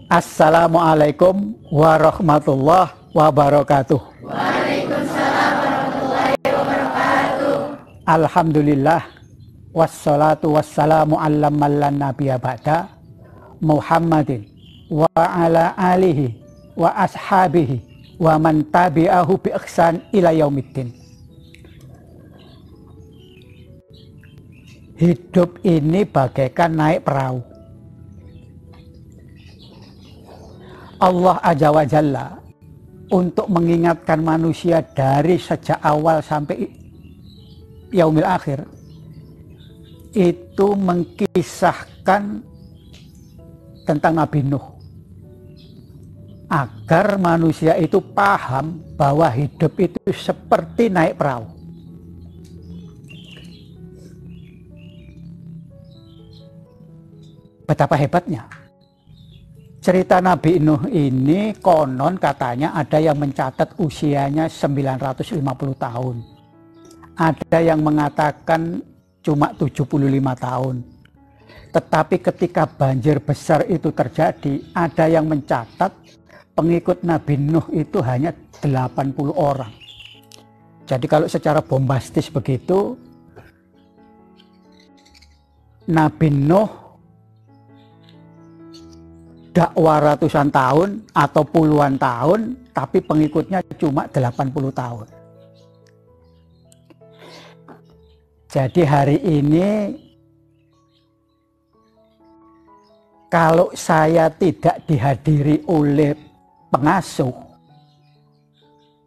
Assalamualaikum warahmatullahi wabarakatuh. Waalaikumsalam warahmatullahi wabarakatuh. Alhamdulillah wassalatu wassalamu ala man la nabiyya ba'da Muhammadin wa ala alihi wa ashabihi wa man tabi'ahu bi ihsan ila yaumiddin. Hidup ini bagaikan naik perahu. Allah Azza wa Jalla untuk mengingatkan manusia dari sejak awal sampai yaumil akhir itu mengkisahkan tentang Nabi Nuh agar manusia itu paham bahwa hidup itu seperti naik perahu. Betapa hebatnya cerita Nabi Nuh ini. Konon katanya ada yang mencatat usianya 950 tahun. Ada yang mengatakan cuma 75 tahun. Tetapi ketika banjir besar itu terjadi, ada yang mencatat pengikut Nabi Nuh itu hanya 80 orang. Jadi kalau secara bombastis begitu, Nabi Nuh dakwah ratusan tahun atau puluhan tahun, tapi pengikutnya cuma 80 tahun. Jadi hari ini kalau saya tidak dihadiri oleh pengasuh,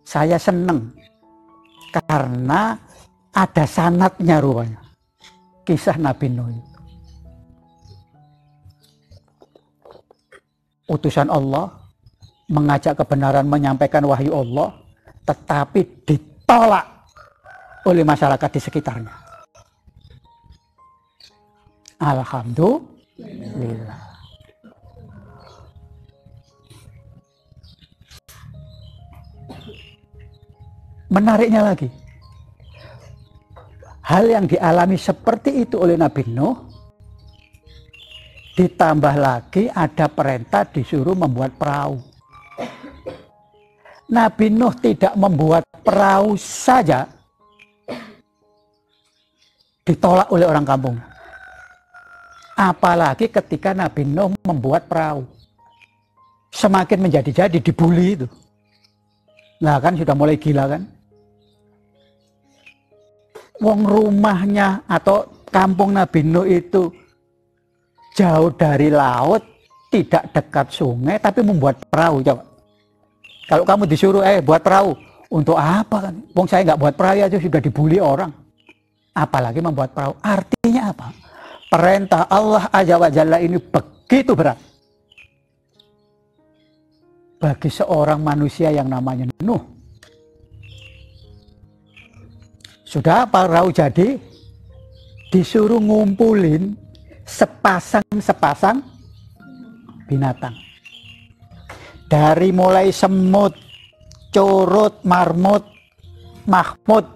saya senang karena ada sanadnya rupanya kisah Nabi Nuh. Utusan Allah, mengajak kebenaran, menyampaikan wahyu Allah, tetapi ditolak oleh masyarakat di sekitarnya. Alhamdulillah. Menariknya lagi, hal yang dialami seperti itu oleh Nabi Nuh, ditambah lagi ada perintah disuruh membuat perahu. Nabi Nuh tidak membuat perahu saja, ditolak oleh orang kampung. Apalagi ketika Nabi Nuh membuat perahu, semakin menjadi-jadi, dibully itu. Nah kan sudah mulai gila kan. Wong rumahnya atau kampung Nabi Nuh itu jauh dari laut, tidak dekat sungai, tapi membuat perahu. Coba, kalau kamu disuruh buat perahu, untuk apa kan? Wong saya nggak buat perahu aja sudah dibully orang, apalagi membuat perahu. Artinya apa? Perintah Allah Azza wa Jalla ini begitu berat bagi seorang manusia yang namanya Nuh. Sudah perahu jadi, disuruh ngumpulin sepasang binatang. Dari mulai semut, curut, marmut, mahmud.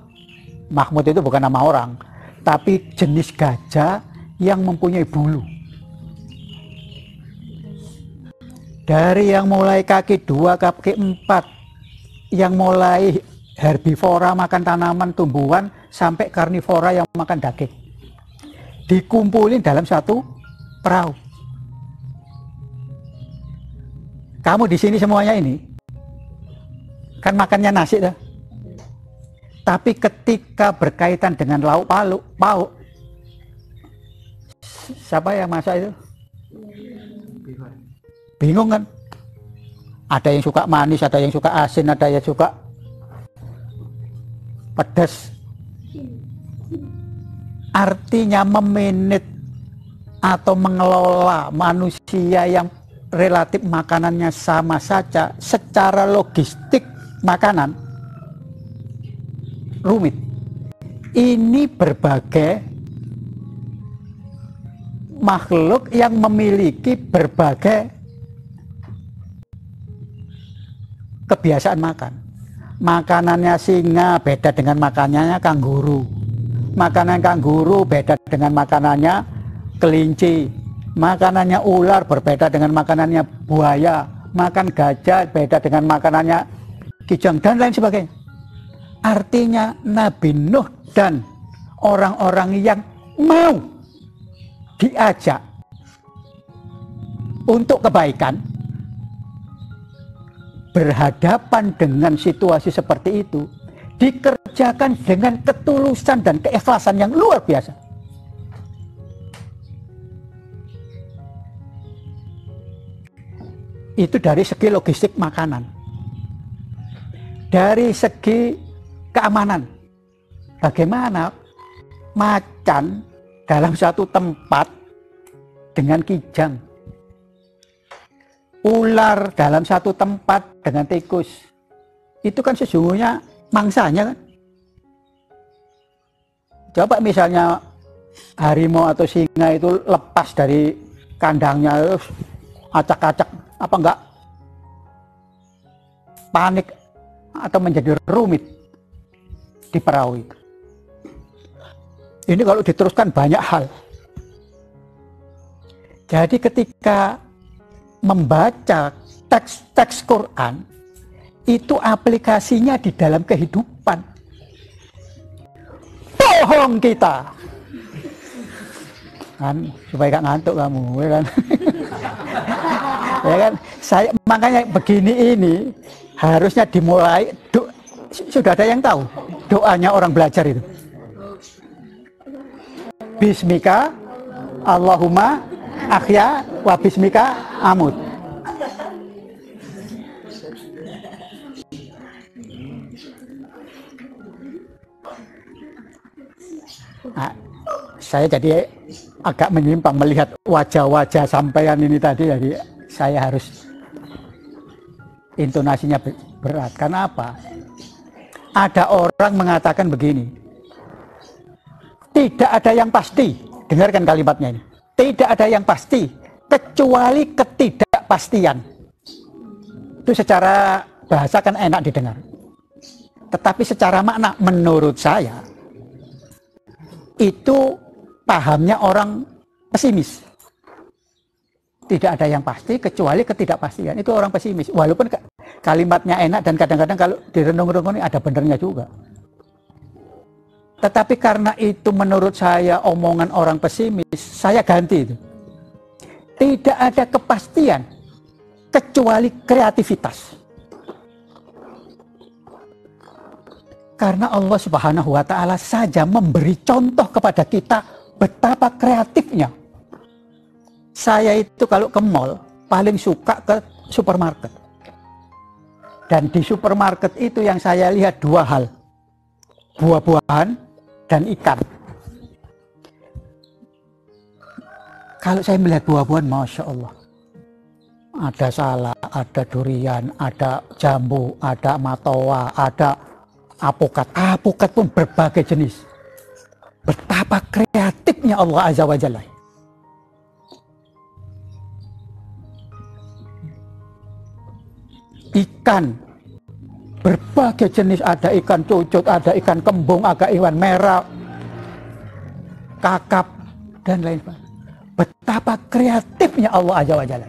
Mahmud itu bukan nama orang, tapi jenis gajah yang mempunyai bulu. Dari yang mulai kaki 2, kaki 4, yang mulai herbivora makan tanaman, tumbuhan, sampai karnivora yang makan daging, dikumpulin dalam satu perahu. Kamu di sini semuanya ini kan makannya nasi dah. Tapi ketika berkaitan dengan lauk pauk, siapa yang masak itu? Bingung kan? Ada yang suka manis, ada yang suka asin, ada yang suka pedas. Artinya memanage atau mengelola manusia yang relatif makanannya sama saja, secara logistik makanan rumit. Ini berbagai makhluk yang memiliki berbagai kebiasaan makan. Makanannya singa beda dengan makanannya kanguru. Makanan kanguru beda dengan makanannya kelinci. Makanannya ular berbeda dengan makanannya buaya, makan gajah beda dengan makanannya kijang dan lain sebagainya. Artinya Nabi Nuh dan orang-orang yang mau diajak untuk kebaikan berhadapan dengan situasi seperti itu dikerjakan dengan ketulusan dan keikhlasan yang luar biasa. Itu dari segi logistik makanan, dari segi keamanan. Bagaimana macan dalam satu tempat dengan kijang, ular dalam satu tempat dengan tikus, itu kan sesungguhnya mangsanya kan. Coba misalnya harimau atau singa itu lepas dari kandangnya, acak-acak, apa enggak panik atau menjadi rumit di perahu itu. Ini kalau diteruskan banyak hal. Jadi ketika membaca teks Quran, itu aplikasinya di dalam kehidupan. Bohong kita kan, supaya gak ngantuk kamu ya kan. Ya kan, saya makanya begini ini harusnya dimulai. Sudah ada yang tahu doanya orang belajar itu? Bismika Allahumma ahya wa bismika amut. Nah, saya jadi agak menyimpang melihat wajah-wajah sampean ini tadi, jadi saya harus intonasinya berat. Karena apa? Ada orang mengatakan begini, tidak ada yang pasti. Dengarkan kalimatnya ini. Tidak ada yang pasti kecuali ketidakpastian. Itu secara bahasa kan enak didengar. Tetapi secara makna menurut saya itu pahamnya orang pesimis. Tidak ada yang pasti kecuali ketidakpastian. Itu orang pesimis. Walaupun kalimatnya enak dan kadang-kadang kalau direnung-renung ada benernya juga. Tetapi karena itu menurut saya omongan orang pesimis, saya ganti itu. Tidak ada kepastian kecuali kreativitas. Karena Allah Subhanahu wa Ta'ala saja memberi contoh kepada kita betapa kreatifnya. Saya itu kalau ke mall paling suka ke supermarket. Dan di supermarket itu yang saya lihat dua hal. Buah-buahan dan ikan. Kalau saya melihat buah-buahan, Masya Allah. Ada salak, ada durian, ada jambu, ada matoa, ada apokat. Apokat pun berbagai jenis. Betapa kreatifnya Allah Azza wa Jalla. Ikan berbagai jenis, ada ikan cucut, ada ikan kembung, ada ikan merah, kakap dan lain sebagainya. Betapa kreatifnya Allah Azza wa Jalla.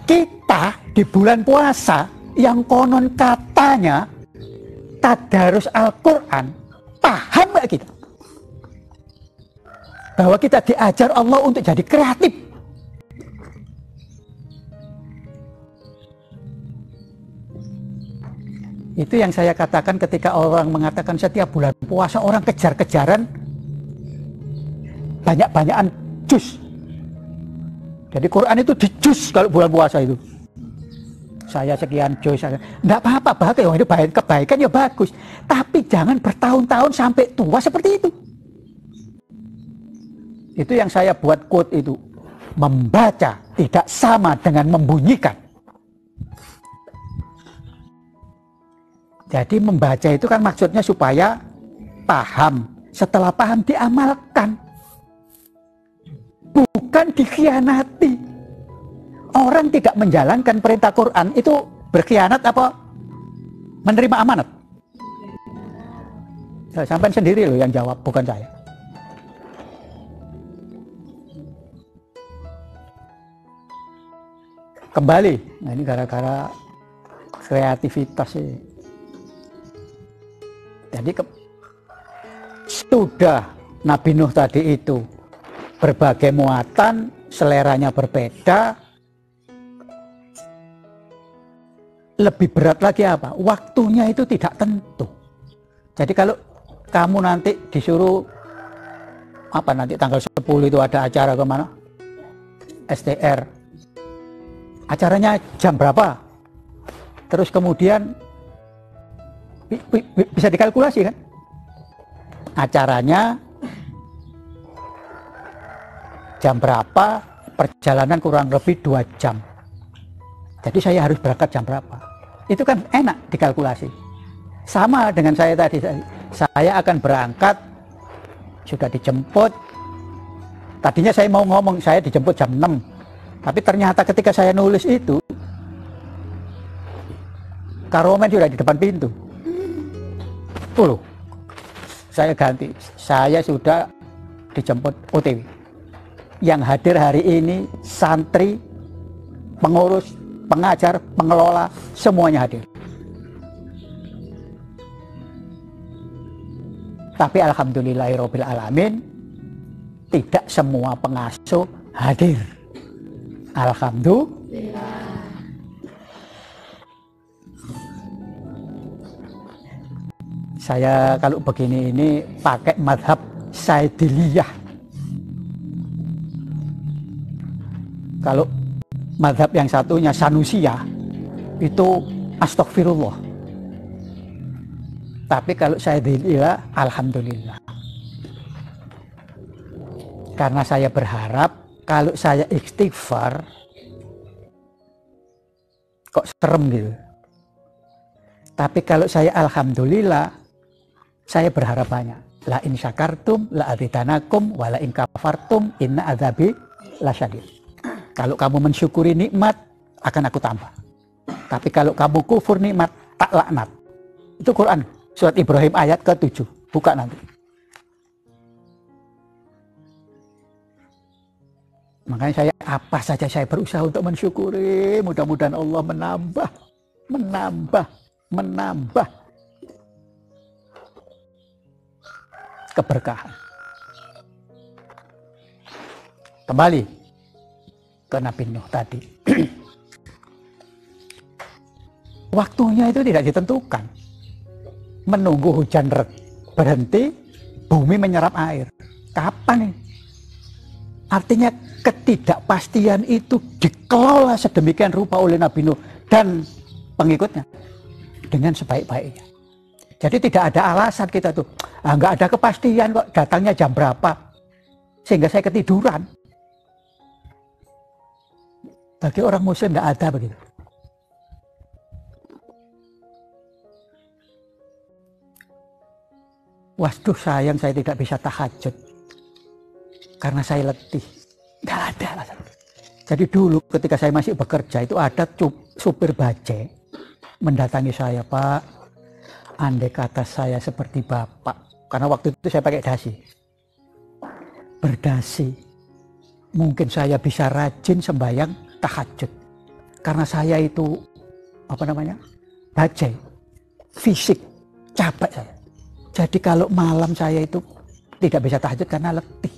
Kita di bulan puasa yang konon katanya tadarus Al-Quran, paham gak kita? Bahwa kita diajar Allah untuk jadi kreatif. Itu yang saya katakan ketika orang mengatakan setiap bulan puasa orang kejar-kejaran banyak-banyakan jus. Jadi Quran itu dijus kalau bulan puasa itu. Saya sekian jus, enggak apa-apa, bagus, itu kebaikan ya bagus. Tapi jangan bertahun-tahun sampai tua seperti itu. Itu yang saya buat quote itu. Membaca tidak sama dengan membunyikan. Jadi membaca itu kan maksudnya supaya paham. Setelah paham diamalkan. Bukan dikhianati. Orang tidak menjalankan perintah Quran itu berkhianat apa menerima amanat? Sampai sendiri loh yang jawab, bukan saya. kembali. Nah, ini gara-gara kreativitas ini. Jadi sudah Nabi Nuh tadi itu berbagai muatan, seleranya berbeda. Lebih berat lagi apa? Waktunya itu tidak tentu. Jadi kalau kamu nanti disuruh apa, nanti tanggal 10 itu ada acara kemana? STR. Acaranya jam berapa? Terus kemudian bisa dikalkulasi kan? Acaranya jam berapa, perjalanan kurang lebih 2 jam. Jadi saya harus berangkat jam berapa? Itu kan enak dikalkulasi. Sama dengan saya tadi, saya akan berangkat, sudah dijemput. Tadinya saya mau ngomong, saya dijemput jam 6. Tapi ternyata ketika saya nulis itu, Karomen sudah di depan pintu. Tuh loh, saya ganti. Saya sudah dijemput OTW. Yang hadir hari ini santri, pengurus, pengajar, pengelola, semuanya hadir. Tapi alhamdulillahirabbil alamin, tidak semua pengasuh hadir. Alhamdulillah. Saya kalau begini ini pakai madhab Saidiliyah. Kalau madhab yang satunya Sanusiyah itu astagfirullah. Tapi kalau Saidiliyah, alhamdulillah. Karena saya berharap kalau saya istighfar kok serem gitu. Tapi kalau saya alhamdulillah, saya berharap banyak. La in syakartum la azidanakum wa la in kafartum inna adzabi lasyadid. Kalau kamu mensyukuri nikmat, akan aku tambah. Tapi kalau kamu kufur nikmat, tak laknat. Itu Quran, surat Ibrahim ayat ke-7. Buka nanti. Makanya saya apa saja saya berusaha untuk mensyukuri. Mudah-mudahan Allah menambah keberkahan. Kembali ke Nabi Nuh tadi. Waktunya itu tidak ditentukan. Menunggu hujan berhenti, bumi menyerap air. Kapan nih? Artinya ketidakpastian itu dikelola sedemikian rupa oleh Nabi Nuh dan pengikutnya dengan sebaik-baiknya. Jadi tidak ada alasan kita tuh, nggak ada kepastian kok datangnya jam berapa, sehingga saya ketiduran. Bagi orang Muslim nggak ada begitu. Waduh sayang saya tidak bisa tahajud karena saya letih. Nggak ada alasan. Jadi dulu ketika saya masih bekerja itu ada supir bajai mendatangi saya, Pak, andai kata saya seperti Bapak, karena waktu itu saya pakai dasi, berdasi, mungkin saya bisa rajin sembahyang tahajud, karena saya itu bajai, fisik, capek saya. Jadi kalau malam saya itu tidak bisa tahajud karena letih.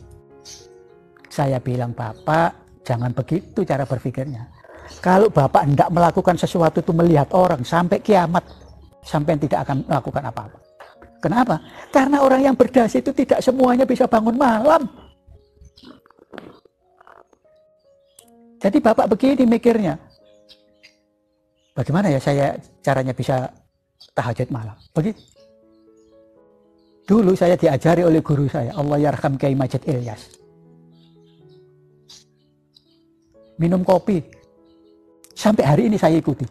Saya bilang, Bapak, jangan begitu cara berpikirnya. Kalau Bapak hendak melakukan sesuatu itu melihat orang sampai kiamat, sampai tidak akan melakukan apa-apa. Kenapa? Karena orang yang berdasi itu tidak semuanya bisa bangun malam. Jadi Bapak begini mikirnya, bagaimana ya saya caranya bisa tahajud malam? Begitu. Dulu saya diajari oleh guru saya, Allah yarham Kiai Majid Ilyas. Minum kopi. Sampai hari ini saya ikuti.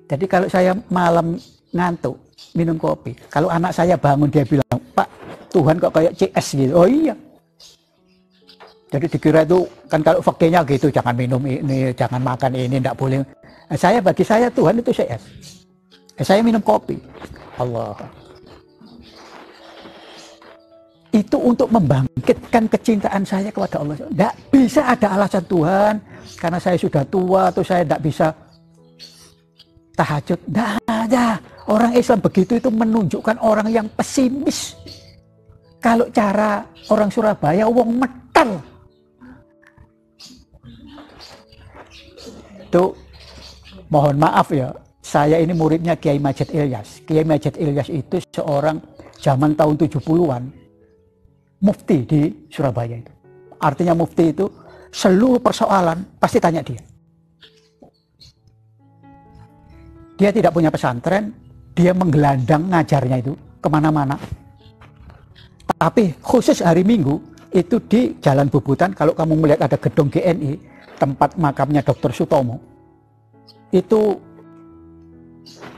Jadi kalau saya malam ngantuk, minum kopi. Kalau anak saya bangun, dia bilang, Pak, Tuhan kok kayak CS gitu. Oh iya. Jadi dikira itu, kan kalau fakihnya gitu, jangan minum ini, jangan makan ini, tidak boleh. Bagi saya Tuhan itu CS. Saya minum kopi. Allah. Itu itu untuk membangkitkan kecintaan saya kepada Allah. Tidak bisa ada alasan Tuhan, karena saya sudah tua atau saya tidak bisa tahajud. Tidak ada. Orang Islam begitu itu menunjukkan orang yang pesimis. Kalau cara orang Surabaya, wong metal. Itu mohon maaf ya, saya ini muridnya Kiai Majid Ilyas. Kiai Majid Ilyas itu seorang zaman tahun 70-an mufti di Surabaya itu. Artinya mufti itu seluruh persoalan pasti tanya dia. Dia tidak punya pesantren, dia menggelandang ngajarnya itu kemana-mana. Tapi khusus hari Minggu itu di Jalan Bubutan, kalau kamu melihat ada gedung GNI, tempat makamnya Dr. Sutomo, itu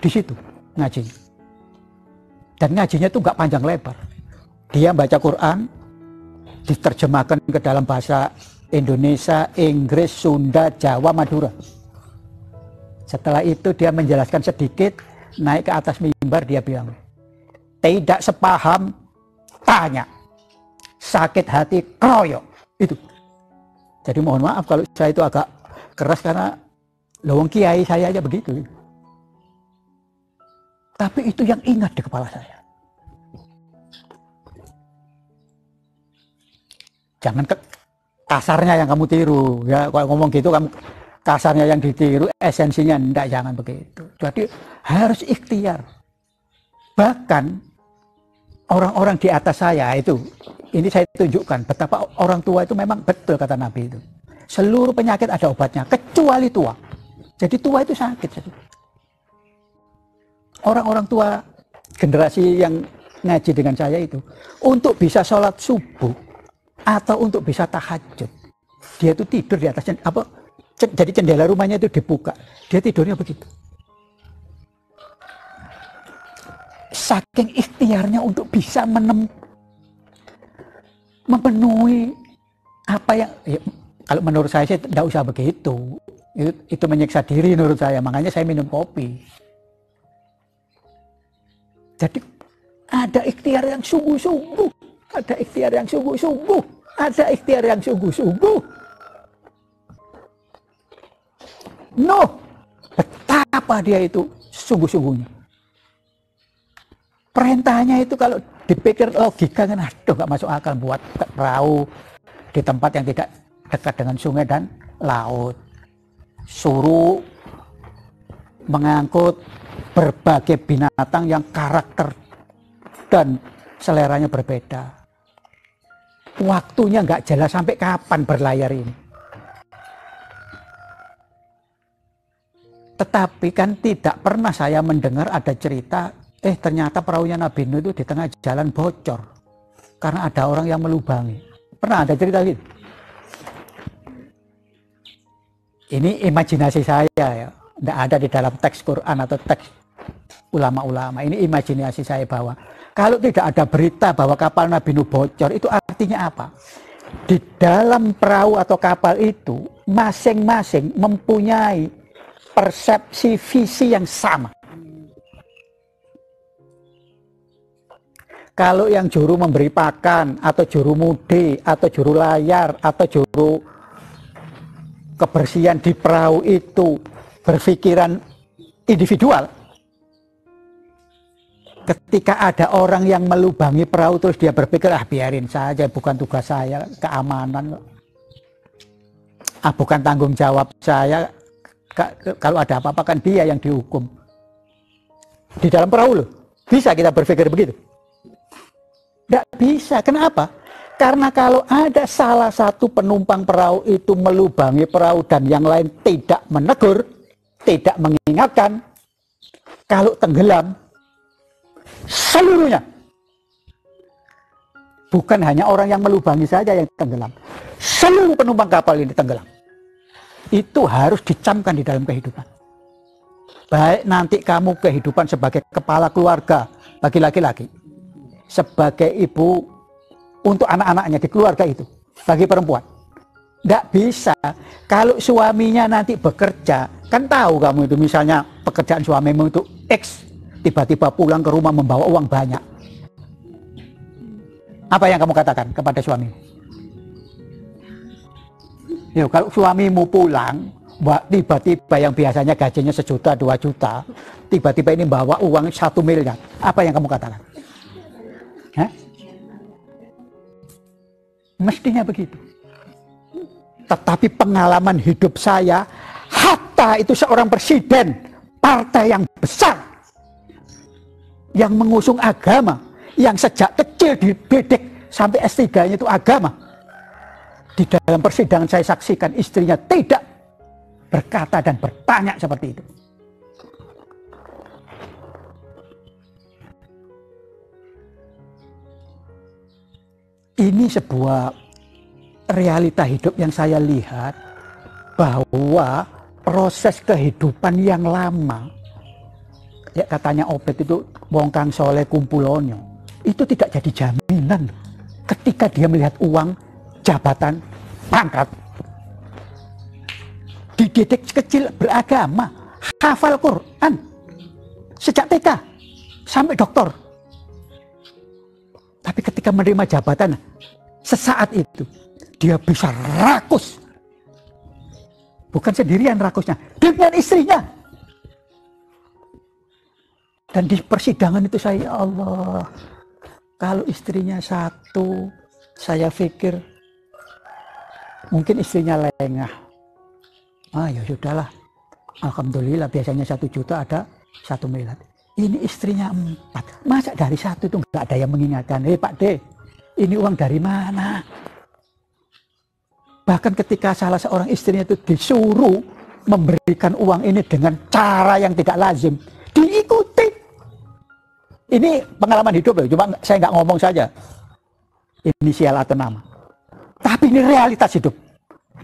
di situ ngajinya. Dan ngajinya itu nggak panjang lebar. Dia baca Quran, diterjemahkan ke dalam bahasa Indonesia, Inggris, Sunda, Jawa, Madura. Setelah itu dia menjelaskan sedikit, naik ke atas mimbar, dia bilang, tidak sepaham, tanya. Sakit hati, kroyok. Itu. Jadi mohon maaf kalau saya itu agak keras karena lawang kiai saya aja begitu. Tapi itu yang ingat di kepala saya. Jangan kasarnya yang kamu tiru. Ya, kalau ngomong gitu kamu kasarnya yang ditiru, esensinya enggak, jangan begitu. Jadi harus ikhtiar. Bahkan orang-orang di atas saya itu, ini saya tunjukkan betapa orang tua itu memang betul kata Nabi itu. Seluruh penyakit ada obatnya, kecuali tua. Jadi tua itu sakit. Orang-orang tua generasi yang ngaji dengan saya itu, untuk bisa sholat subuh atau untuk bisa tahajud, dia itu tidur di atasnya, jadi jendela rumahnya itu dibuka, dia tidurnya begitu. Saking ikhtiarnya untuk bisa memenuhi apa yang, ya, kalau menurut saya sih tidak usah begitu. Itu menyiksa diri menurut saya, makanya saya minum kopi. Jadi ada ikhtiar yang sungguh-sungguh, ada ikhtiar yang sungguh-sungguh, ada ikhtiar yang sungguh-sungguh. Betapa dia itu sungguh-sungguhnya. Perintahnya itu kalau dipikir logika kan, aduh nggak masuk akal, buat perahu di tempat yang tidak dekat dengan sungai dan laut. Suruh mengangkut berbagai binatang yang karakter dan seleranya berbeda. Waktunya nggak jelas sampai kapan berlayar ini. Tetapi kan tidak pernah saya mendengar ada cerita, ternyata perahunya Nabi Nuh itu di tengah jalan bocor karena ada orang yang melubangi. Pernah ada cerita gitu? Ini imajinasi saya ya, tidak ada di dalam teks Quran atau teks ulama-ulama. Ini imajinasi saya bahwa kalau tidak ada berita bahwa kapal Nabi Nuh bocor, itu artinya apa? Di dalam perahu atau kapal itu masing-masing mempunyai persepsi visi yang sama. Kalau yang juru memberi pakan, atau juru mudi, atau juru layar, atau juru kebersihan di perahu itu berpikiran individual, ketika ada orang yang melubangi perahu terus dia berpikir, biarin saja, bukan tugas saya, keamanan, bukan tanggung jawab saya, kalau ada apa-apa kan dia yang dihukum. Di dalam perahu loh, bisa kita berpikir begitu? Tidak bisa. Kenapa? Karena kalau ada salah satu penumpang perahu itu melubangi perahu dan yang lain tidak menegur, tidak mengingatkan, kalau tenggelam, seluruhnya. Bukan hanya orang yang melubangi saja yang tenggelam. Seluruh penumpang kapal ini tenggelam. Itu harus dicamkan di dalam kehidupan. Baik nanti kamu kehidupan sebagai kepala keluarga bagi laki-laki, sebagai ibu untuk anak-anaknya di keluarga itu, bagi perempuan. Tidak bisa. Kalau suaminya nanti bekerja, kan tahu kamu itu misalnya pekerjaan suamimu itu X, tiba-tiba pulang ke rumah membawa uang banyak. Apa yang kamu katakan kepada suami? Ya, kalau suamimu pulang, tiba-tiba yang biasanya gajinya 1 juta, 2 juta, tiba-tiba ini bawa uang 1 miliar, apa yang kamu katakan? Hah? Mestinya begitu. Tetapi pengalaman hidup saya, Hatta itu seorang presiden partai yang besar, yang mengusung agama, yang sejak kecil dididik sampai S3-nya itu agama. Di dalam persidangan saya saksikan istrinya tidak berkata dan bertanya seperti itu. Ini sebuah realita hidup yang saya lihat, bahwa proses kehidupan yang lama, ya katanya Obed itu wong kang soleh kumpulonyo, itu tidak jadi jaminan ketika dia melihat uang, jabatan, pangkat. Dididik kecil beragama, hafal Quran sejak TK sampai doktor. Tapi ketika menerima jabatan, sesaat itu dia bisa rakus. Bukan sendirian rakusnya, dengan istrinya. Dan di persidangan itu saya, ya Allah, kalau istrinya satu, saya pikir mungkin istrinya lengah. Ah ya sudahlah, alhamdulillah biasanya 1 juta ada 1 miliar. Ini istrinya 4. Masa dari 1 itu nggak ada yang mengingatkan, Pak D, ini uang dari mana? Bahkan ketika salah seorang istrinya itu disuruh memberikan uang ini dengan cara yang tidak lazim, diikuti. Ini pengalaman hidup loh, cuma saya nggak ngomong saja inisial atau nama. Tapi ini realitas hidup.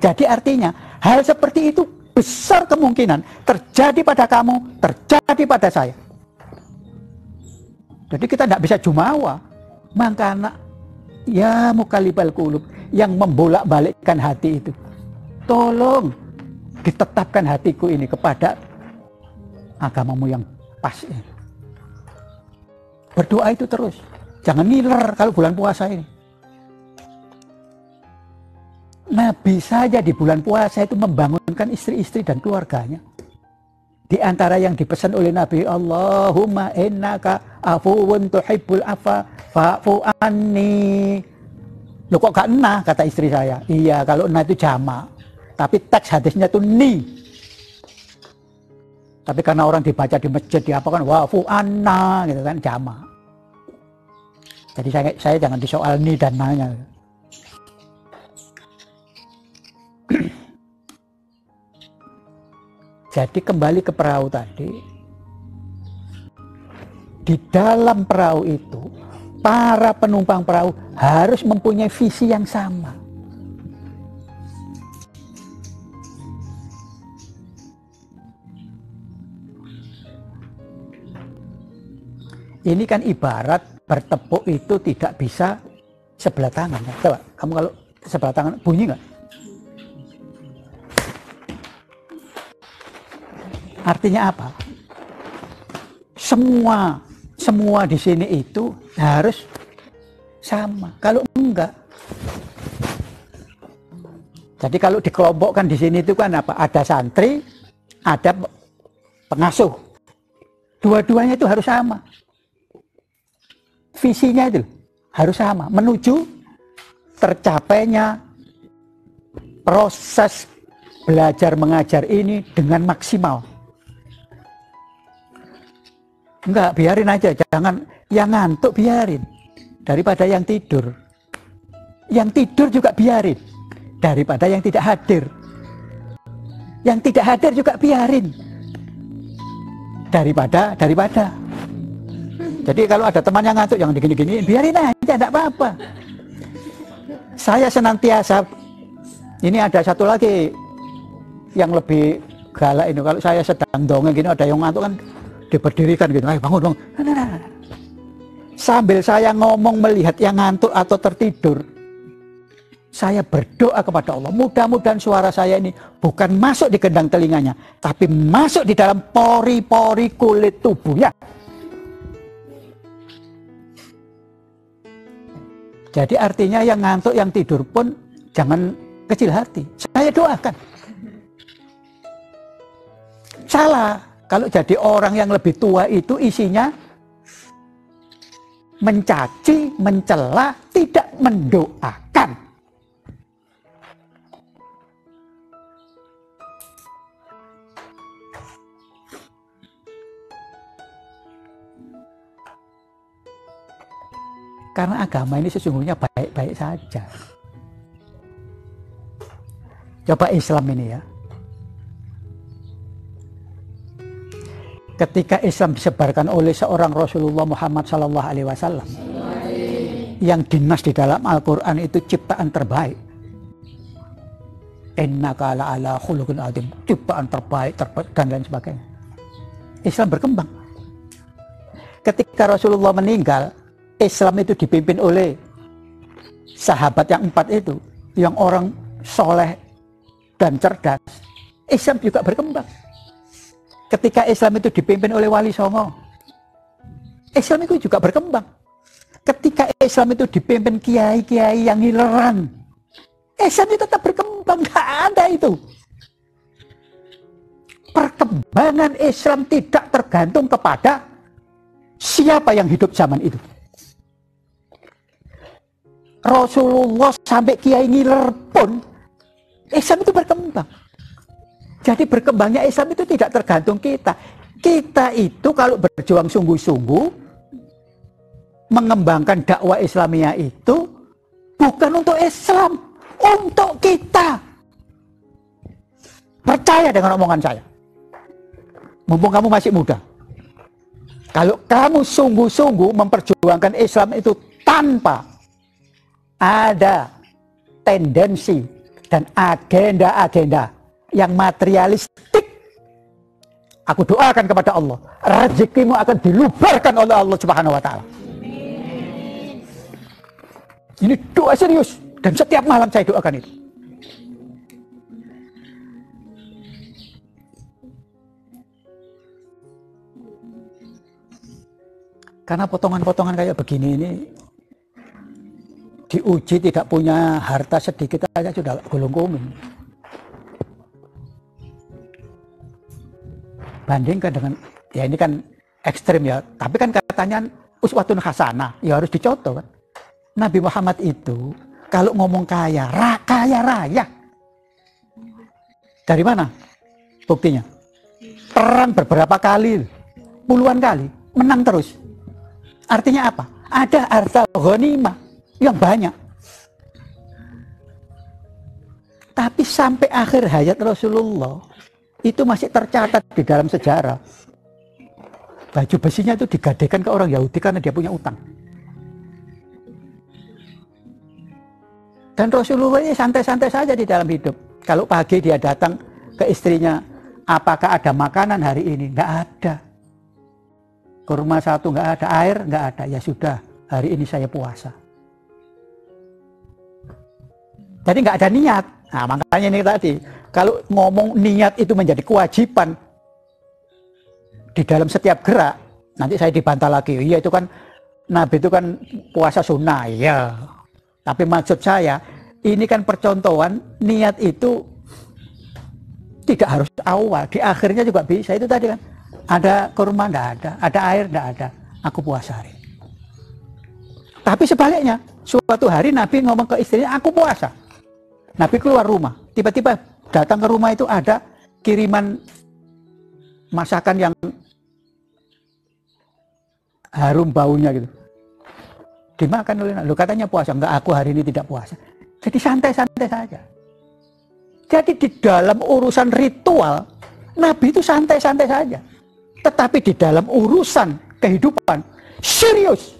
Jadi artinya hal seperti itu besar kemungkinan terjadi pada kamu, terjadi pada saya. Jadi kita tidak bisa jumawa. Makanya ya mukalibal qulub, yang membolak-balikkan hati itu, tolong ditetapkan hatiku ini kepada agamamu yang pas ini. Berdoa itu terus, jangan ngiler kalau bulan puasa ini. Nabi saja di bulan puasa itu membangunkan istri-istri dan keluarganya. Di antara yang dipesan oleh Nabi, Allahumma innaka afuwun tuhibbul afa fa'fu anni. Loh kok gak nah, kata istri saya. Iya, kalau nah itu jama. Tapi teks hadisnya itu ni. Tapi karena orang dibaca di masjid, diapakan wa'fu anna, gitu kan, jama. Jadi saya jangan disoal ni dan nanya. Jadi kembali ke perahu tadi, di dalam perahu itu para penumpang perahu harus mempunyai visi yang sama. Ini kan ibarat bertepuk itu tidak bisa sebelah tangan. Coba kamu kalau sebelah tangan bunyi nggak? Artinya apa? Semua di sini itu harus sama. Kalau enggak, jadi kalau dikelompokkan di sini itu kan apa? Ada santri, ada pengasuh. Dua-duanya itu harus sama. Visinya itu harus sama, menuju tercapainya proses belajar mengajar ini dengan maksimal. Enggak, biarin aja, jangan yang ngantuk biarin daripada yang tidur. Yang tidur juga biarin daripada yang tidak hadir. Yang tidak hadir juga biarin daripada. Jadi kalau ada teman yang ngantuk jangan digini-gini, biarin aja, tidak apa-apa. Saya senantiasa, ini ada satu lagi yang lebih galak ini, kalau saya sedang dongeng gini ada yang ngantuk kan diberdirikan gitu, ayo bangun. Sambil saya ngomong melihat yang ngantuk atau tertidur, saya berdoa kepada Allah, mudah-mudahan suara saya ini bukan masuk di gendang telinganya, tapi masuk di dalam pori-pori kulit tubuhnya. Jadi artinya yang ngantuk, yang tidur pun jangan kecil hati. Saya doakan. Salah kalau jadi orang yang lebih tua itu isinya mencaci, mencela, tidak mendoakan. Karena agama ini sesungguhnya baik-baik saja. Coba Islam ini ya. Ketika Islam disebarkan oleh seorang Rasulullah Muhammad SAW, yang dinas di dalam Al-Quran itu ciptaan terbaik. Innaka la'ala khuluqin adzim, ciptaan terbaik dan lain sebagainya. Islam berkembang. Ketika Rasulullah meninggal, Islam itu dipimpin oleh sahabat yang 4 itu, yang orang soleh dan cerdas. Islam juga berkembang. Ketika Islam itu dipimpin oleh Wali Songo, Islam itu juga berkembang. Ketika Islam itu dipimpin kiai-kiai yang ngileran, Islam itu tetap berkembang. Gak ada itu. Perkembangan Islam tidak tergantung kepada siapa yang hidup zaman itu. Rasulullah sampai kiai ngiler pun Islam itu berkembang. Jadi berkembangnya Islam itu tidak tergantung kita. Kita itu kalau berjuang sungguh-sungguh mengembangkan dakwah Islamiyah itu bukan untuk Islam, untuk kita. Percaya dengan omongan saya. Mumpung kamu masih muda. Kalau kamu sungguh-sungguh memperjuangkan Islam itu tanpa ada tendensi dan agenda-agenda yang materialistik, aku doakan kepada Allah, rezekimu akan dilubarkan oleh Allah Subhanahu wa Ta'ala. Ini doa serius, dan setiap malam saya doakan itu. Karena potongan-potongan kayak begini ini diuji tidak punya harta sedikit aja sudah gulung kuming. Bandingkan dengan, ya ini kan ekstrim ya, tapi kan katanya uswatun hasanah, ya harus dicontoh kan. Nabi Muhammad itu kalau ngomong kaya raya. Dari mana buktinya? Perang beberapa kali, puluhan kali, menang terus. Artinya apa? Ada harta ghanimah yang banyak. Tapi sampai akhir hayat Rasulullah itu masih tercatat di dalam sejarah. Baju besinya itu digadaikan ke orang Yahudi karena dia punya utang. Dan Rasulullah ini santai-santai saja di dalam hidup. Kalau pagi dia datang ke istrinya, apakah ada makanan hari ini? Nggak ada. Kurma satu nggak ada, air nggak ada. Ya sudah, hari ini saya puasa. Jadi nggak ada niat. Nah makanya ini tadi, kalau ngomong niat itu menjadi kewajiban di dalam setiap gerak, nanti saya dibantah lagi. Iya itu kan, Nabi itu kan puasa sunnah, ya. Tapi maksud saya, ini kan percontohan, niat itu tidak harus awal, di akhirnya juga bisa. Itu tadi kan, ada kurma enggak ada air enggak ada, aku puasa hari. Tapi sebaliknya, suatu hari Nabi ngomong ke istrinya, aku puasa. Nabi keluar rumah, tiba-tiba datang ke rumah itu ada kiriman masakan yang harum baunya gitu. Dimakan oleh Nabi. Katanya puasa, enggak, aku hari ini tidak puasa. Jadi santai-santai saja. Jadi di dalam urusan ritual, Nabi itu santai-santai saja. Tetapi di dalam urusan kehidupan, serius.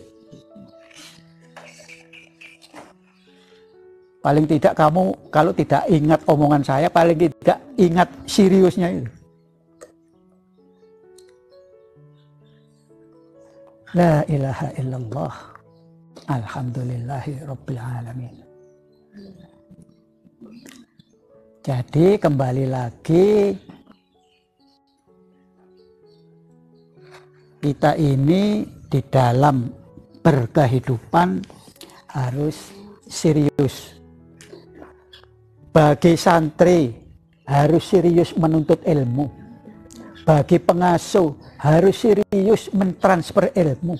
Paling tidak kamu kalau tidak ingat omongan saya, paling tidak ingat seriusnya itu. La ilaha illallah. Alhamdulillahi rabbil alamin. Jadi kembali lagi, kita ini di dalam berkehidupan harus serius. Bagi santri harus serius menuntut ilmu. Bagi pengasuh harus serius mentransfer ilmu.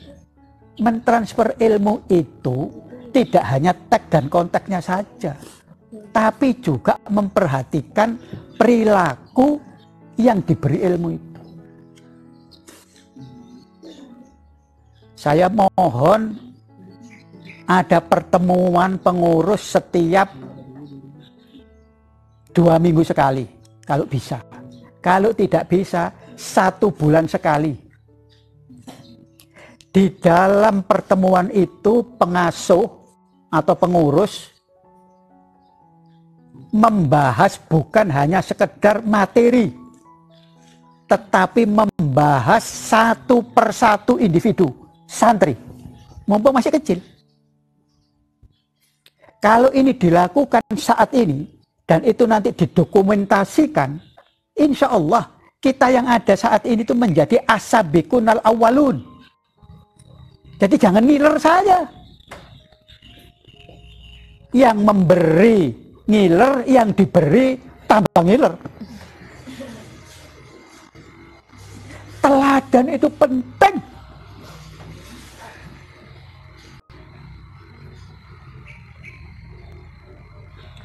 Mentransfer ilmu itu tidak hanya tag dan kontaknya saja, tapi juga memperhatikan perilaku yang diberi ilmu itu. Saya mohon ada pertemuan pengurus setiap 2 minggu sekali, kalau bisa. Kalau tidak bisa, 1 bulan sekali. Di dalam pertemuan itu pengasuh atau pengurus membahas bukan hanya sekedar materi, tetapi membahas satu persatu individu, santri, mumpung masih kecil. Kalau ini dilakukan saat ini, dan itu nanti didokumentasikan, insya Allah kita yang ada saat ini itu menjadi as-sabiqunal awwalun. Jadi jangan ngiler saja. Yang memberi ngiler, yang diberi tambah ngiler. Teladan itu penting.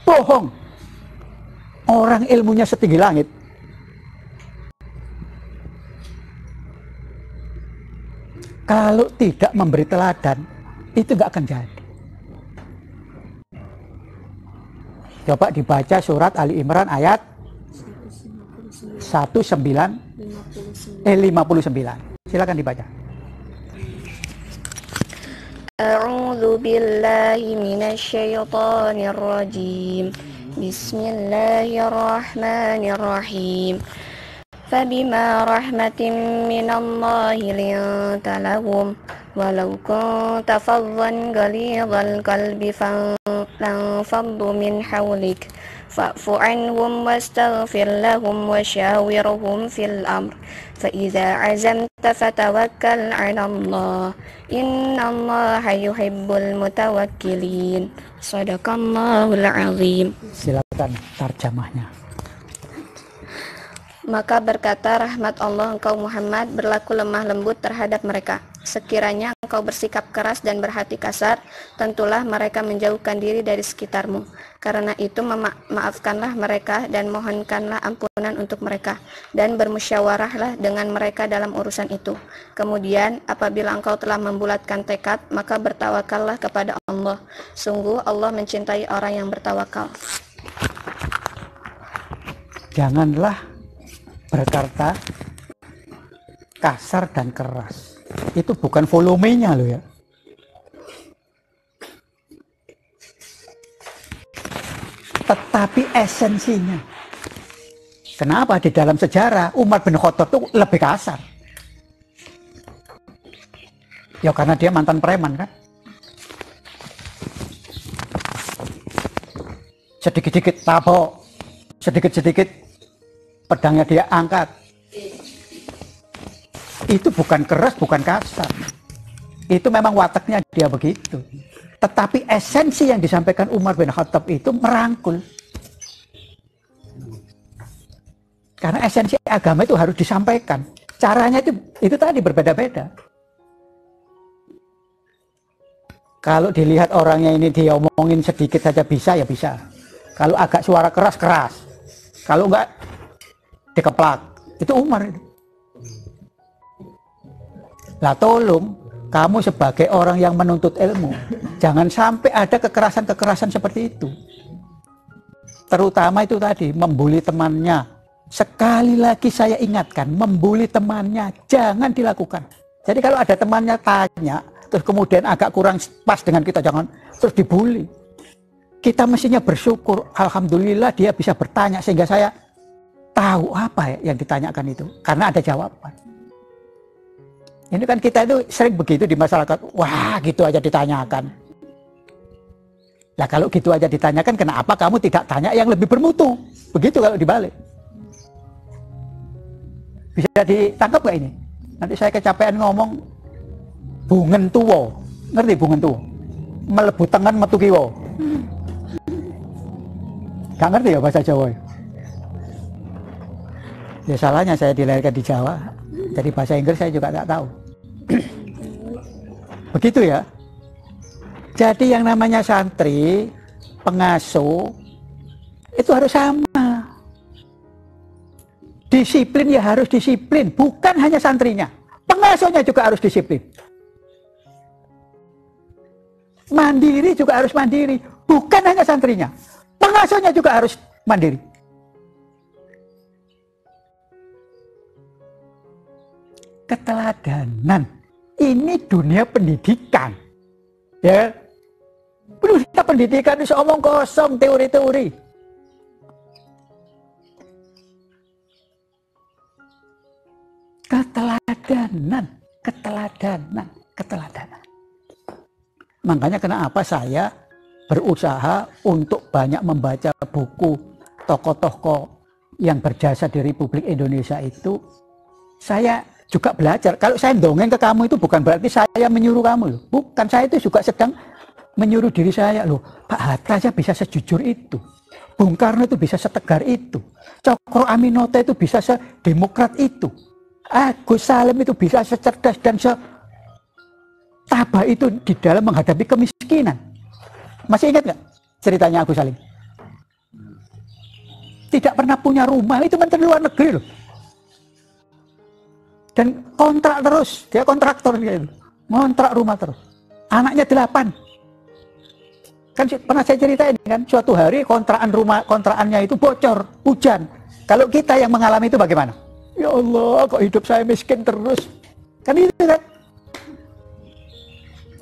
Bohong. Orang ilmunya setinggi langit. Kalau tidak memberi teladan, itu nggak akan jadi. Coba dibaca surat Ali Imran ayat 59. Silakan dibaca. A'udzu billahi minasyaitonir rajim. Bismillahirrahmanirrahim. Fabima rahmatin minallahi linta lahum walau kunta faddan ghalidhal qalbi fanfaddu min hawlik fa'fu anhum wastaghfir lahum washawirhum fil amr fa idza azamta fatawakkal 'ala Allah innallaha yuhibbul mutawakkilin. Shadaqallahul azim. Silakan tarjamahnya. Maka berkata rahmat Allah engkau Muhammad berlaku lemah lembut terhadap mereka. Sekiranya engkau bersikap keras dan berhati kasar, tentulah mereka menjauhkan diri dari sekitarmu. Karena itu maafkanlah mereka dan mohonkanlah ampunan untuk mereka. Dan bermusyawarahlah dengan mereka dalam urusan itu. Kemudian apabila engkau telah membulatkan tekad, maka bertawakallah kepada Allah. Sungguh Allah mencintai orang yang bertawakal. Janganlah berkata kasar dan keras. Itu bukan volumenya loh ya. Tetapi esensinya. Kenapa di dalam sejarah Umar bin Khattab itu lebih kasar? Ya karena dia mantan preman kan. Sedikit-sedikit tabok, sedikit-sedikit pedangnya dia angkat. Itu bukan keras, bukan kasar. Itu memang wataknya dia begitu. Tetapi esensi yang disampaikan Umar bin Khattab itu merangkul. Karena esensi agama itu harus disampaikan. Caranya itu tadi berbeda-beda. Kalau dilihat orangnya ini dia omongin sedikit saja bisa, ya bisa. Kalau agak suara keras, keras. Kalau enggak, dikeplak. Itu Umar itu. Lah tolong, kamu sebagai orang yang menuntut ilmu, jangan sampai ada kekerasan-kekerasan seperti itu. Terutama itu tadi, membuli temannya. Sekali lagi saya ingatkan, membuli temannya jangan dilakukan. Jadi kalau ada temannya tanya, terus kemudian agak kurang pas dengan kita, jangan terus dibully. Kita mestinya bersyukur, alhamdulillah dia bisa bertanya sehingga saya tahu apa ya yang ditanyakan itu, karena ada jawaban. Ini kan kita itu sering begitu di masyarakat, wah gitu aja ditanyakan. Nah kalau gitu aja ditanyakan, kenapa kamu tidak tanya yang lebih bermutu? Begitu kalau dibalik. Bisa ditangkap gak ini? Nanti saya kecapean ngomong bungen tuwo. Ngerti bungen tuwo? melebu tengen metu kiwa. Gak ngerti ya bahasa Jawa? Ya salahnya saya dilahirkan di Jawa, jadi bahasa Inggris saya juga nggak tahu. Begitu ya. Jadi yang namanya santri, pengasuh, itu harus sama. Disiplin ya harus disiplin, bukan hanya santrinya. Pengasuhnya juga harus disiplin. Mandiri juga harus mandiri, bukan hanya santrinya. Pengasuhnya juga harus mandiri. Keteladanan, ini dunia pendidikan. Ya, dunia pendidikan itu omong kosong, teori-teori. Keteladanan. Makanya kenapa saya berusaha untuk banyak membaca buku tokoh-tokoh yang berjasa di Republik Indonesia itu. Saya juga belajar. Kalau saya dongeng ke kamu itu bukan berarti saya menyuruh kamu loh. Bukan, saya itu juga sedang menyuruh diri saya loh. Pak Hatta aja bisa sejujur itu. Bung Karno itu bisa setegar itu. Cokro Aminoto itu bisa sedemokrat itu. Agus Salim itu bisa secerdas dan setabah itu di dalam menghadapi kemiskinan. Masih ingat nggak ceritanya Agus Salim? Tidak pernah punya rumah, itu menteri luar negeri loh. Dan kontrak terus, dia kontraktor gitu. Ngontrak rumah terus. Anaknya 8. Kan pernah saya ceritain kan, suatu hari kontrakannya itu bocor, hujan. Kalau kita yang mengalami itu bagaimana? Ya Allah, kok hidup saya miskin terus. Kan itu kan.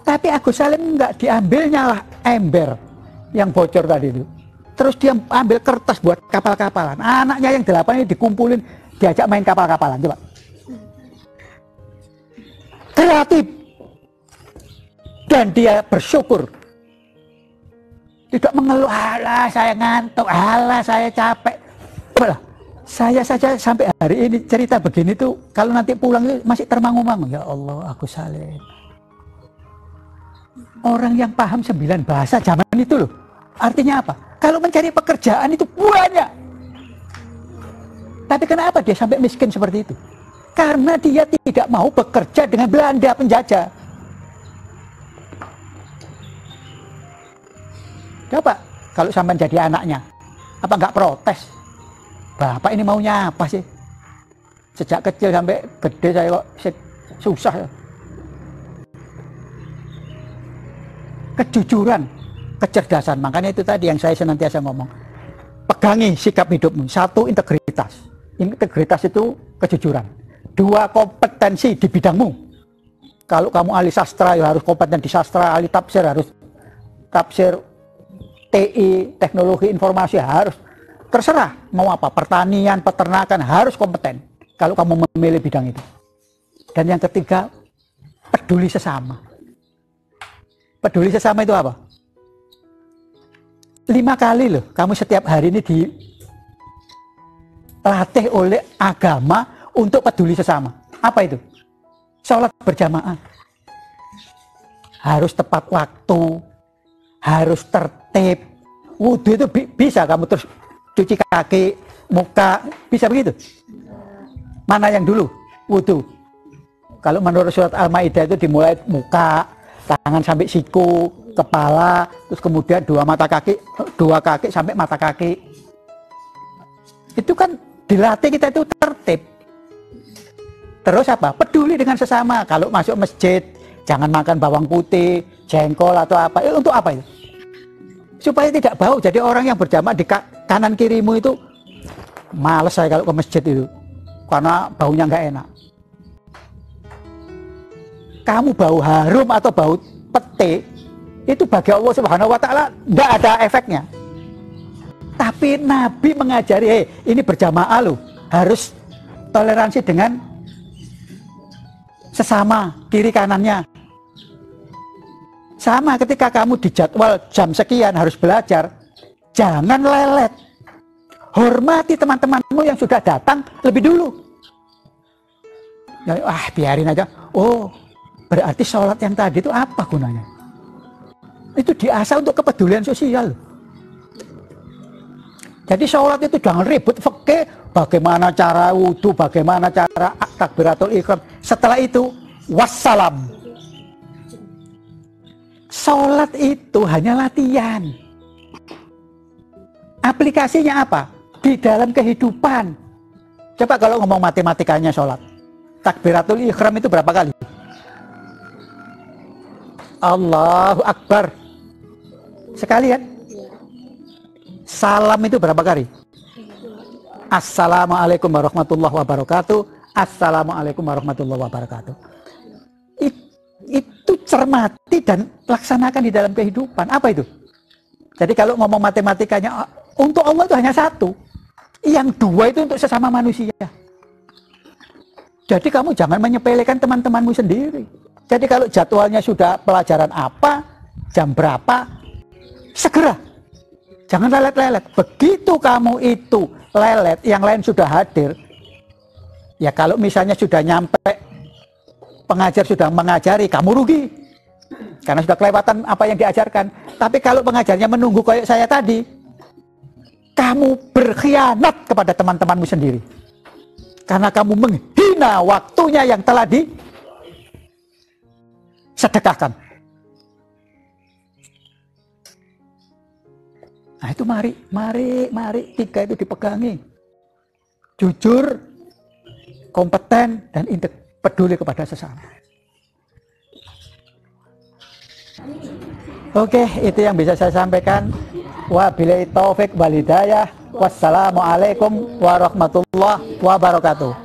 Tapi Agus Salim enggak, diambilnya lah ember yang bocor tadi itu. Terus dia ambil kertas buat kapal-kapalan. Anaknya yang 8 ini dikumpulin, diajak main kapal-kapalan. Coba. Kreatif. Dan dia bersyukur. Tidak mengeluh, alah saya ngantuk, alah saya capek. Alah, saya saja sampai hari ini cerita begini tuh, kalau nanti pulang itu masih termangu-mangu. Ya Allah, Agus Salim. Orang yang paham 9 bahasa zaman itu loh. Artinya apa? Kalau mencari pekerjaan itu banyak. Tapi kenapa dia sampai miskin seperti itu? Karena dia tidak mau bekerja dengan Belanda penjajah. Coba kalau sampai jadi anaknya, apa nggak protes? Bapak ini maunya apa sih? Sejak kecil sampai gede saya kok susah. Kejujuran, kecerdasan. Makanya itu tadi yang saya senantiasa ngomong. Pegangi sikap hidupmu. 1, integritas. Integritas itu kejujuran. 2, kompetensi di bidangmu. Kalau kamu ahli sastra ya harus kompeten di sastra, ahli tafsir harus tafsir, TI, teknologi informasi harus, terserah mau apa, pertanian, peternakan harus kompeten kalau kamu memilih bidang itu. Dan yang ketiga, peduli sesama. Peduli sesama itu apa? 5 kali loh kamu setiap hari ini dilatih oleh agama untuk peduli sesama. Apa itu? Sholat berjamaah. Harus tepat waktu, harus tertib. Wudhu itu bisa kamu terus cuci kaki, muka, bisa begitu? Mana yang dulu? Wudhu. Kalau menurut surat Al-Maidah itu dimulai muka, tangan sampai siku, kepala, terus kemudian 2 kaki sampai mata kaki. Itu kan dilatih kita itu tertib. Terus apa? Peduli dengan sesama. Kalau masuk masjid, jangan makan bawang putih, jengkol atau apa. Untuk apa itu? Supaya tidak bau. Jadi orang yang berjamaah di kanan kirimu itu, males saya kalau ke masjid itu. Karena baunya nggak enak. Kamu bau harum atau bau pete, itu bagi Allah Subhanahu wa Ta'ala nggak ada efeknya. Tapi Nabi mengajari, ini berjamaah loh, harus toleransi dengan sesama, kiri kanannya. Sama ketika kamu dijadwal jam sekian harus belajar, jangan lelet. Hormati teman-temanmu yang sudah datang lebih dulu. Ya, biarin aja. Oh, berarti sholat yang tadi itu apa gunanya? Itu diasah untuk kepedulian sosial. Jadi sholat itu jangan ribut fikih, bagaimana cara wudhu, bagaimana cara takbiratul ihram. Setelah itu wassalam. Sholat itu hanya latihan. Aplikasinya apa? Di dalam kehidupan. Coba kalau ngomong matematikanya sholat. Takbiratul ihram itu berapa kali? Allahu Akbar. Sekali kan? Salam itu berapa kali? Assalamualaikum warahmatullahi wabarakatuh. Assalamualaikum warahmatullahi wabarakatuh. Itu cermati dan laksanakan di dalam kehidupan. Apa itu? Jadi kalau ngomong matematikanya, untuk Allah itu hanya satu. Yang dua itu untuk sesama manusia. Jadi kamu jangan menyepelekan teman-temanmu sendiri. Jadi kalau jadwalnya sudah pelajaran apa, jam berapa, segera. Jangan lelet-lelet. Begitu kamu itu lelet, yang lain sudah hadir. Ya kalau misalnya sudah nyampe, pengajar sudah mengajari, kamu rugi. Karena sudah kelewatan apa yang diajarkan. Tapi kalau pengajarnya menunggu kayak saya tadi, kamu berkhianat kepada teman-temanmu sendiri. Karena kamu menghina waktunya yang telah disedekahkan. Nah itu mari tiga itu dipegangi. Jujur, kompeten, dan peduli kepada sesama. Oke, itu yang bisa saya sampaikan. Wabillahi taufik wal hidayah. Wassalamualaikum warahmatullahi wabarakatuh.